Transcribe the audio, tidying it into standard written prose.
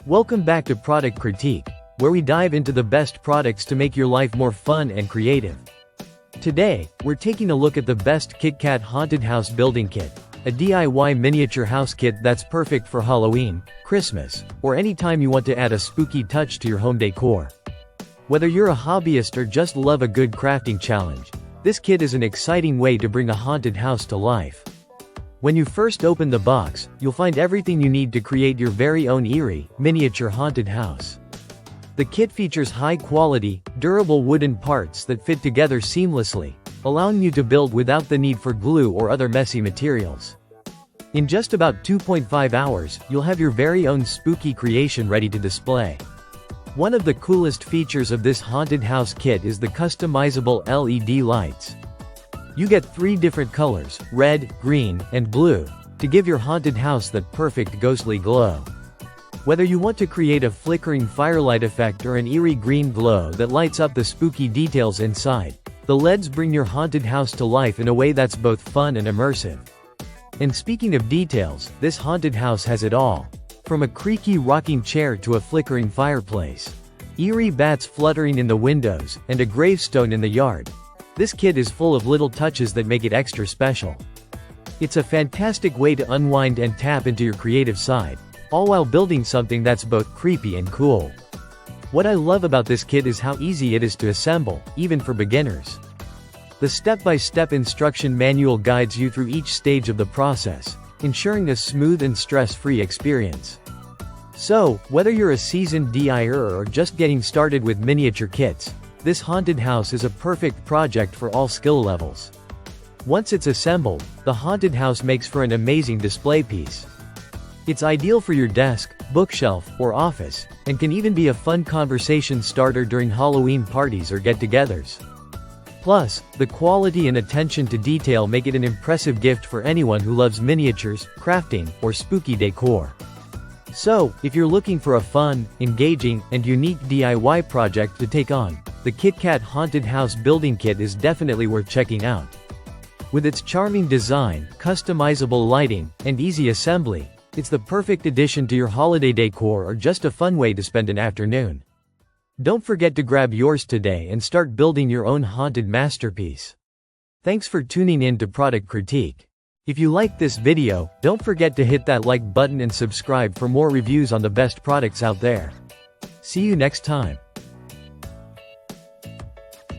Welcome back to Product Critique, where we dive into the best products to make your life more fun and creative. Today, we're taking a look at the best Kitkat Haunted House Building Kit, a DIY miniature house kit that's perfect for Halloween, Christmas, or any time you want to add a spooky touch to your home decor. Whether you're a hobbyist or just love a good crafting challenge, this kit is an exciting way to bring a haunted house to life. When you first open the box, you'll find everything you need to create your very own eerie, miniature haunted house. The kit features high-quality, durable wooden parts that fit together seamlessly, allowing you to build without the need for glue or other messy materials. In just about 2.5 hours, you'll have your very own spooky creation ready to display. One of the coolest features of this haunted house kit is the customizable LED lights. You get 3 different colors, red, green, and blue, to give your haunted house that perfect ghostly glow. Whether you want to create a flickering firelight effect or an eerie green glow that lights up the spooky details inside, the LEDs bring your haunted house to life in a way that's both fun and immersive. And speaking of details, this haunted house has it all. From a creaky rocking chair to a flickering fireplace, eerie bats fluttering in the windows, and a gravestone in the yard. This kit is full of little touches that make it extra special. It's a fantastic way to unwind and tap into your creative side, all while building something that's both creepy and cool. What I love about this kit is how easy it is to assemble, even for beginners. The step-by-step instruction manual guides you through each stage of the process, ensuring a smooth and stress-free experience. So, whether you're a seasoned DIYer or just getting started with miniature kits, this haunted house is a perfect project for all skill levels. Once it's assembled, the haunted house makes for an amazing display piece. It's ideal for your desk, bookshelf, or office, and can even be a fun conversation starter during Halloween parties or get-togethers. Plus, the quality and attention to detail make it an impressive gift for anyone who loves miniatures, crafting, or spooky decor. So, if you're looking for a fun, engaging, and unique DIY project to take on, the Kitkat Haunted House Building Kit is definitely worth checking out. With its charming design, customizable lighting, and easy assembly, it's the perfect addition to your holiday decor or just a fun way to spend an afternoon. Don't forget to grab yours today and start building your own haunted masterpiece. Thanks for tuning in to Product Critique. If you liked this video, don't forget to hit that like button and subscribe for more reviews on the best products out there. See you next time.